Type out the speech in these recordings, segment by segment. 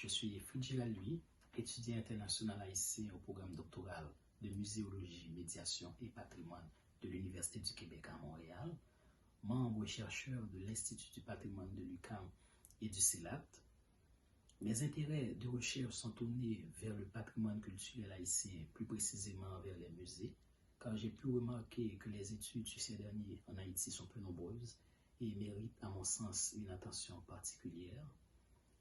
Je suis Fridjila Louis, étudiant international haïtien au programme doctoral de muséologie, médiation et patrimoine de l'Université du Québec à Montréal, membre et chercheur de l'Institut du patrimoine de l'UQAM et du CELAT. Mes intérêts de recherche sont tournés vers le patrimoine culturel haïtien, plus précisément vers les musées, car j'ai pu remarquer que les études sur ces derniers en Haïti sont peu nombreuses et méritent, à mon sens, une attention particulière.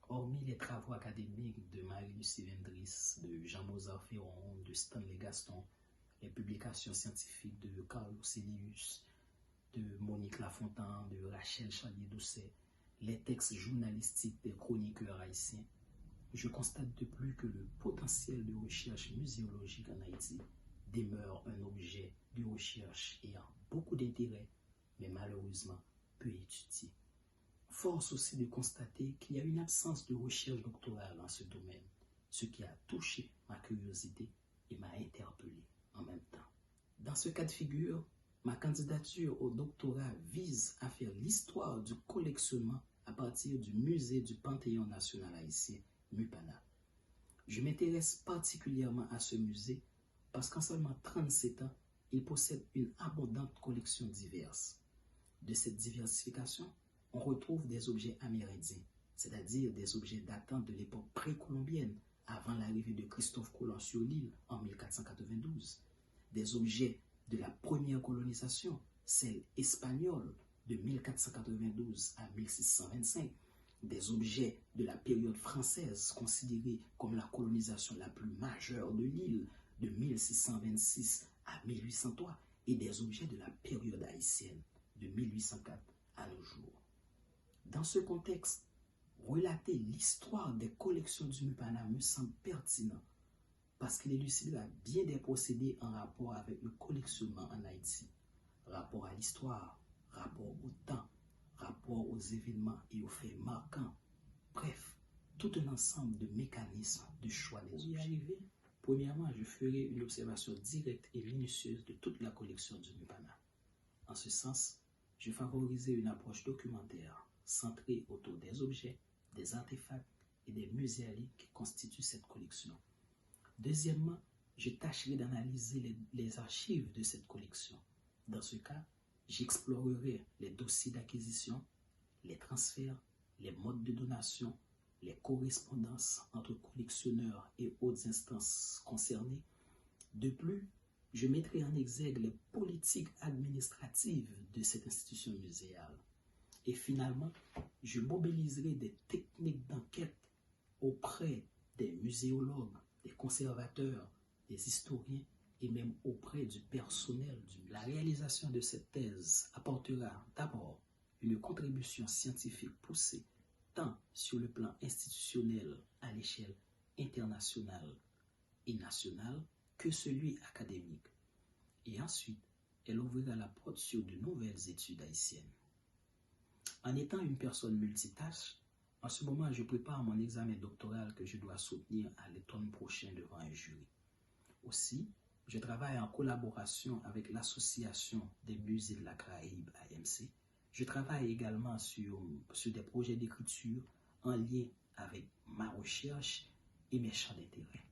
Hormis les travaux académiques de Marie-Lucie Vendris, de Jean-Mozart Ferron, de Stanley Gaston, les publications scientifiques de Carlos Celius, de Monique Lafontaine, de Rachel Chalier-Doucet, les textes journalistiques des chroniqueurs haïtiens, je constate de plus que le potentiel de recherche muséologique en Haïti demeure un objet de recherche ayant beaucoup d'intérêt, mais malheureusement peu étudié. Force aussi de constater qu'il y a une absence de recherche doctorale dans ce domaine, ce qui a touché ma curiosité et m'a interpellé en même temps. Dans ce cas de figure, ma candidature au doctorat vise à faire l'histoire du collectionnement à partir du musée du Panthéon national haïtien, MUPANA. Je m'intéresse particulièrement à ce musée parce qu'en seulement 37 ans, il possède une abondante collection diverse. De cette diversification, on retrouve des objets amérindiens, c'est-à-dire des objets datant de l'époque précolombienne, avant l'arrivée de Christophe Colomb sur l'île en 1492, des objets de la première colonisation, celle espagnole de 1492 à 1625, des objets de la période française considérée comme la colonisation la plus majeure de l'île de 1626 à 1803 et des objets de la période haïtienne de 1804 à nos jours. Dans ce contexte, relater l'histoire des collections du MUPANA me semble pertinent parce qu'il élucidera bien des procédés en rapport avec le collectionnement en Haïti, rapport à l'histoire, rapport au temps, rapport aux événements et aux faits marquants, bref, tout un ensemble de mécanismes de choix des objets. Premièrement, je ferai une observation directe et minutieuse de toute la collection du MUPANA. En ce sens, je favorisais une approche documentaire centrée autour des objets, des artefacts et des muséalies qui constituent cette collection. Deuxièmement, je tâcherai d'analyser les archives de cette collection. Dans ce cas, j'explorerai les dossiers d'acquisition, les transferts, les modes de donation, les correspondances entre collectionneurs et autres instances concernées. De plus, je mettrai en exergue les politiques administratives de cette institution muséale. Et finalement, je mobiliserai des techniques d'enquête auprès des muséologues, des conservateurs, des historiens et même auprès du personnel du musée. La réalisation de cette thèse apportera d'abord une contribution scientifique poussée tant sur le plan institutionnel à l'échelle internationale et nationale que celui académique. Et ensuite, elle ouvrira la porte sur de nouvelles études haïtiennes. En étant une personne multitâche, en ce moment, je prépare mon examen doctoral que je dois soutenir à l'automne prochain devant un jury. Aussi, je travaille en collaboration avec l'Association des musées de la Caraïbe, AMC. Je travaille également sur des projets d'écriture en lien avec ma recherche et mes champs d'intérêt.